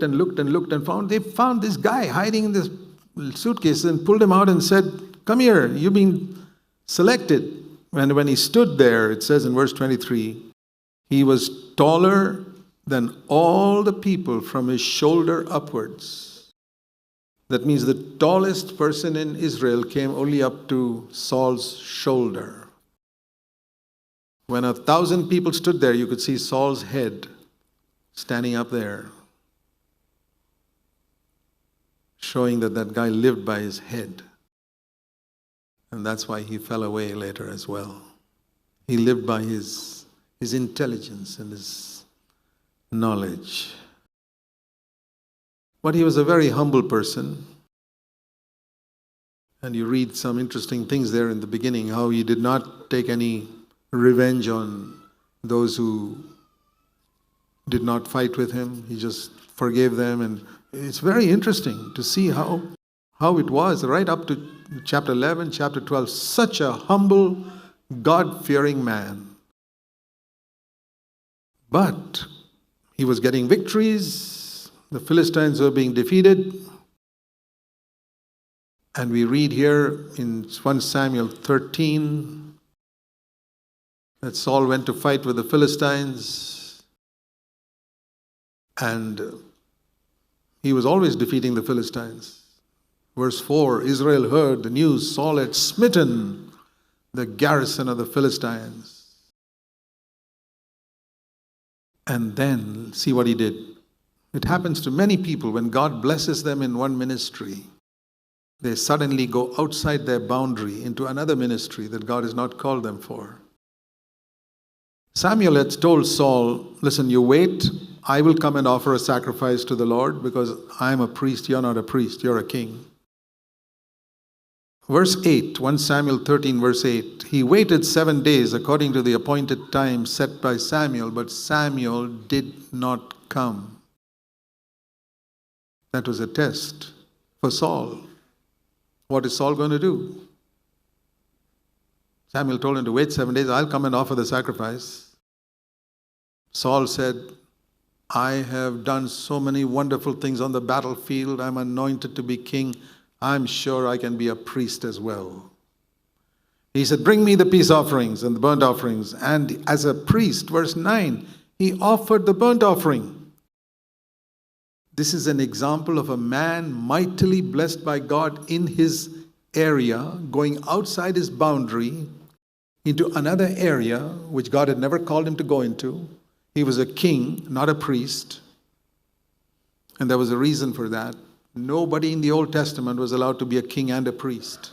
and looked and looked and they found this guy hiding in this suitcase and pulled him out and said, "Come here, you've been selected." And when he stood there, it says in verse 23, he was taller than all the people from his shoulder upwards. That means the tallest person in Israel came only up to Saul's shoulder. When 1,000 people stood there, you could see Saul's head standing up there, showing that that guy lived by his head. And that's why he fell away later as well. He lived by his intelligence and his knowledge. But he was a very humble person. And you read some interesting things there in the beginning, how he did not take any revenge on those who did not fight with him. He just forgave them. And it's very interesting to see how it was right up to chapter 11, chapter 12. Such a humble, God-fearing man. But he was getting victories. The Philistines were being defeated. And we read here in 1 Samuel 13 that Saul went to fight with the Philistines. And he was always defeating the Philistines. Verse 4, Israel heard the news, Saul had smitten the garrison of the Philistines. And then, see what he did. It happens to many people when God blesses them in one ministry. They suddenly go outside their boundary into another ministry that God has not called them for. Samuel had told Saul, listen, you wait, I will come and offer a sacrifice to the Lord because I am a priest, you're not a priest, you're a king. Verse 8, 1 Samuel 13 verse 8, he waited 7 days according to the appointed time set by Samuel, but Samuel did not come. That was a test for Saul. What is Saul going to do? Samuel told him to wait 7 days, I'll come and offer the sacrifice. Saul said, I have done so many wonderful things on the battlefield. I'm anointed to be king. I'm sure I can be a priest as well. He said, bring me the peace offerings and the burnt offerings. And as a priest, verse 9, he offered the burnt offering. This is an example of a man mightily blessed by God in his area, going outside his boundary into another area which God had never called him to go into. He was a king, not a priest. And there was a reason for that. Nobody in the Old Testament was allowed to be a king and a priest.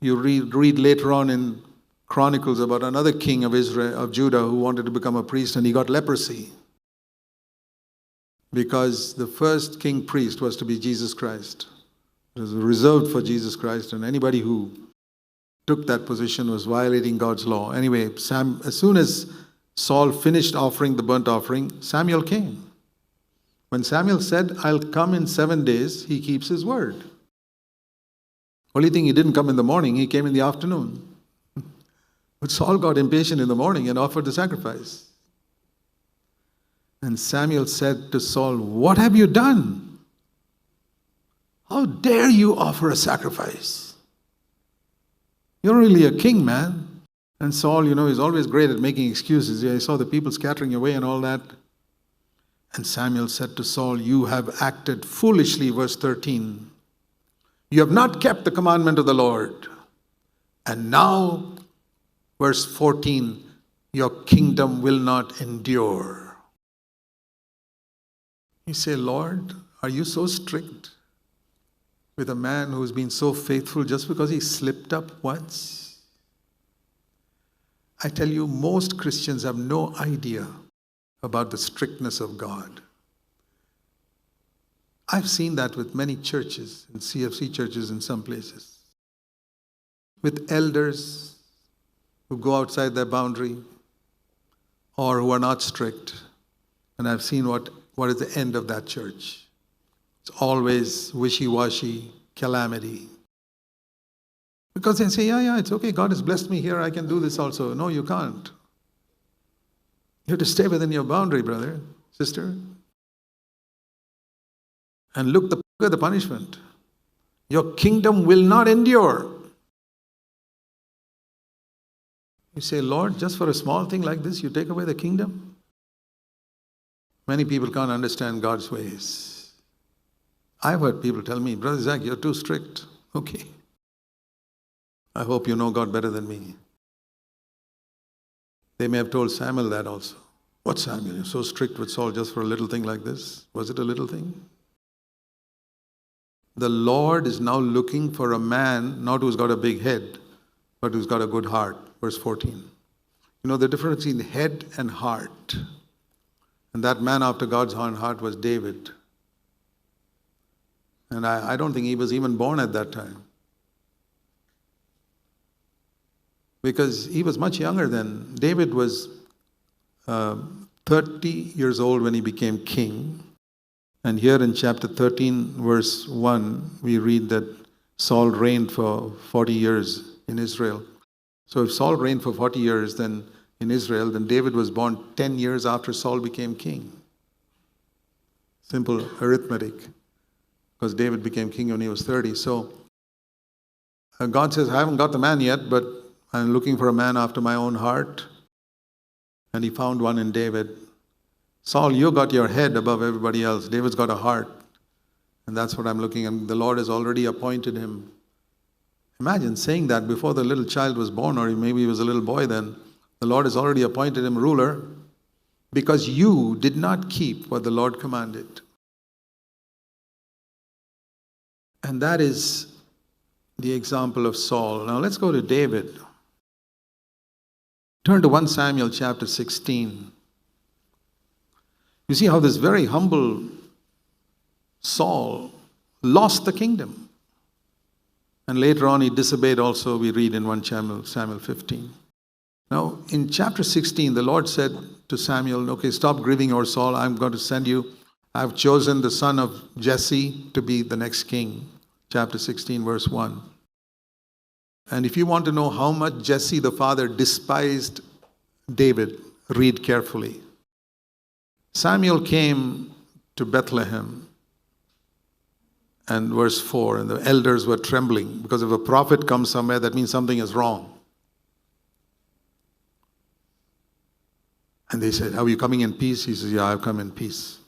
You read later on in Chronicles about another king of Israel, of Judah, who wanted to become a priest, and he got leprosy. Because the first king priest was to be Jesus Christ. It was reserved for Jesus Christ, and anybody who took that position was violating God's law. Anyway, as soon as Saul finished offering the burnt offering, Samuel came. When Samuel said, I'll come in 7 days, he keeps his word. Only thing, he didn't come in the morning, he came in the afternoon. But Saul got impatient in the morning and offered the sacrifice. And Samuel said to Saul, what have you done? How dare you offer a sacrifice? You're really a king, man. And Saul, is always great at making excuses. Yeah, he saw the people scattering away and all that. And Samuel said to Saul, you have acted foolishly, verse 13. You have not kept the commandment of the Lord. And now, verse 14, your kingdom will not endure. You say, Lord, are you so strict with a man who's been so faithful just because he slipped up once? I tell you, most Christians have no idea about the strictness of God. I've seen that with many churches, in CFC churches in some places, with elders who go outside their boundary or who are not strict. And I've seen what is the end of that church. It's always wishy-washy, calamity. Because they say, yeah, it's okay, God has blessed me here, I can do this also. No, you can't. You have to stay within your boundary, brother, sister. And look at the punishment. Your kingdom will not endure. You say, Lord, just for a small thing like this, you take away the kingdom? Many people can't understand God's ways. I've heard people tell me, Brother Zach, you're too strict. Okay. I hope you know God better than me. They may have told Samuel that also. What, Samuel? You're so strict with Saul just for a little thing like this? Was it a little thing? The Lord is now looking for a man, not who's got a big head, but who's got a good heart. Verse 14. You know the difference between head and heart. And that man after God's own heart was David. And I don't think he was even born at that time. Because he was much younger then. David was 30 years old when he became king. And here in chapter 13, verse 1, we read that Saul reigned for 40 years in Israel. So if Saul reigned for 40 years then in Israel, then David was born 10 years after Saul became king. Simple arithmetic. Because David became king when he was 30. So God says, I haven't got the man yet, but I'm looking for a man after my own heart. And he found one in David. Saul, you got your head above everybody else. David's got a heart. And that's what I'm looking at. The Lord has already appointed him. Imagine saying that before the little child was born, or maybe he was a little boy then. The Lord has already appointed him ruler because you did not keep what the Lord commanded. And that is the example of Saul. Now let's go to David. Turn to 1 Samuel chapter 16. You see how this very humble Saul lost the kingdom. And later on he disobeyed also, we read in 1 Samuel 15. Now in chapter 16, the Lord said to Samuel, okay, stop grieving over Saul. I'm going to send you. I've chosen the son of Jesse to be the next king. Chapter 16, verse 1. And if you want to know how much Jesse the father despised David, read carefully. Samuel came to Bethlehem, and verse 4, and the elders were trembling, because if a prophet comes somewhere, that means something is wrong. And they said, are you coming in peace? He says, yeah, I've come in peace.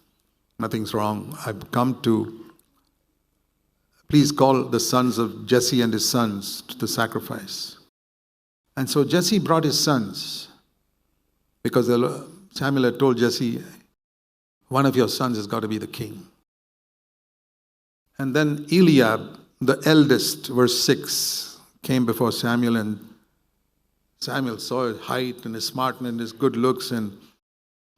Nothing's wrong. I've come to, please call the sons of Jesse and his sons to the sacrifice. And so Jesse brought his sons, because Samuel had told Jesse, one of your sons has got to be the king. And then Eliab, the eldest, verse 6, came before Samuel, and Samuel saw his height and his smartness and his good looks, and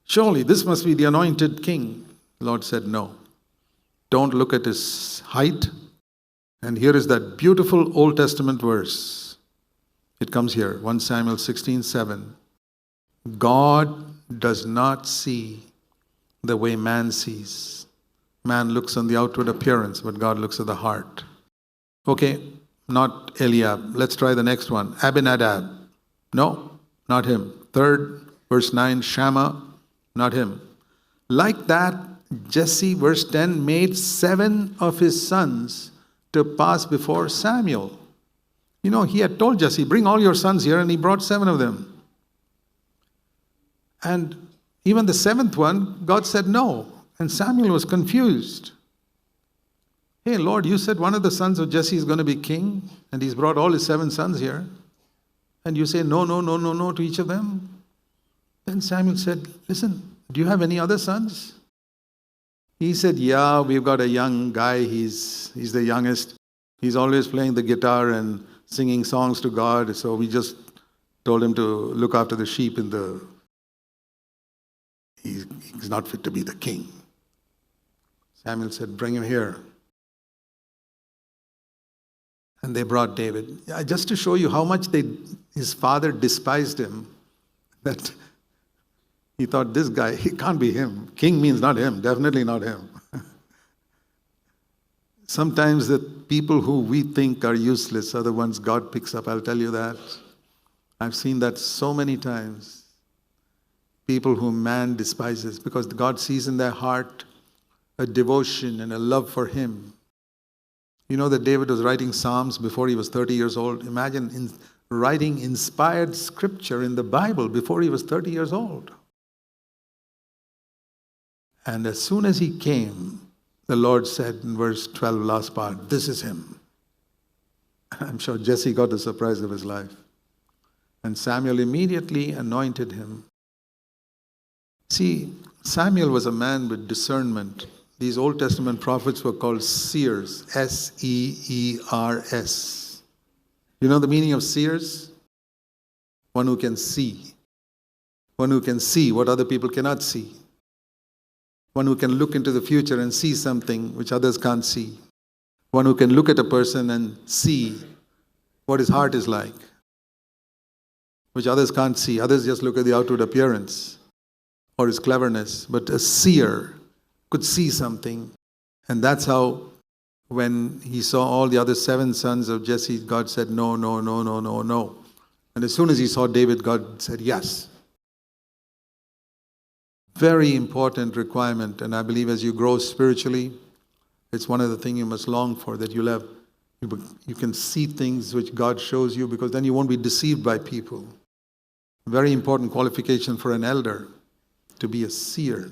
surely this must be the anointed king. The Lord said, no. Don't look at his height. And here is that beautiful Old Testament verse. It comes here, 1 Samuel 16:7. God does not see the way man sees. Man looks on the outward appearance, but God looks at the heart. Okay, not Eliab. Let's try the next one. Abinadab. No, not him. Third, verse 9, Shammah. Not him. Like that, Jesse, verse 10, made 7 of his sons to pass before Samuel. You know, he had told Jesse, bring all your sons here, and he brought 7 of them. And even the 7th one, God said no. And Samuel was confused. Hey, Lord, you said one of the sons of Jesse is going to be king, and he's brought all his 7 sons here. And you say no to each of them? Then Samuel said, listen, do you have any other sons? He said, yeah, we've got a young guy. He's the youngest. He's always playing the guitar and singing songs to God. So we just told him to look after the sheep in the... He's not fit to be the king. Samuel said, bring him here. And they brought David. Just to show you how much his father despised him, that he thought, this guy, he can't be him. King means not him, definitely not him. Sometimes the people who we think are useless are the ones God picks up, I'll tell you that. I've seen that so many times. People whom man despises, because God sees in their heart a devotion and a love for him. You know that David was writing Psalms before he was 30 years old. Imagine writing inspired scripture in the Bible before he was 30 years old. And as soon as he came, the Lord said in verse 12, last part, this is him. I'm sure Jesse got the surprise of his life. And Samuel immediately anointed him. See, Samuel was a man with discernment. These Old Testament prophets were called seers, S-E-E-R-S. You know the meaning of seers? One who can see. One who can see what other people cannot see. One who can look into the future and see something which others can't see. One who can look at a person and see what his heart is like, which others can't see. Others just look at the outward appearance or his cleverness. But a seer could see something. And that's how, when he saw all the other 7 sons of Jesse, God said, no, no, no, no, no, no. And as soon as he saw David, God said, yes. Very important requirement. And I believe as you grow spiritually, it's one of the things you must long for, that you can see things which God shows you, because then you won't be deceived by people. Very important qualification for an elder, to be a seer,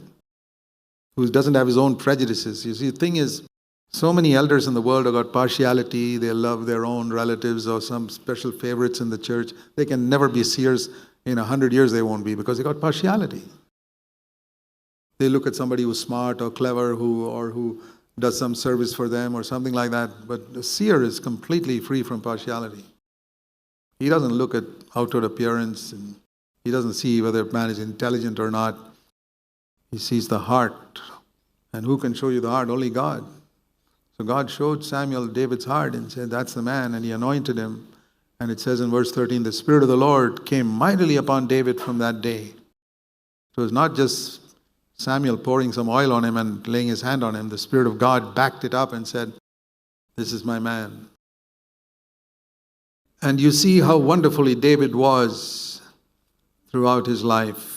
who doesn't have his own prejudices. You see, the thing is, so many elders in the world have got partiality. They love their own relatives or some special favorites in the church. They can never be seers. In 100 years they won't be, because they got partiality. They look at somebody who's smart or clever who does some service for them or something like that. But the seer is completely free from partiality. He doesn't look at outward appearance, and he doesn't see whether a man is intelligent or not. He sees the heart. And who can show you the heart? Only God. So God showed Samuel David's heart and said, that's the man, and he anointed him. And it says in verse 13, the Spirit of the Lord came mightily upon David from that day. So it's not just Samuel pouring some oil on him and laying his hand on him. The Spirit of God backed it up and said, this is my man. And you see how wonderfully David was throughout his life.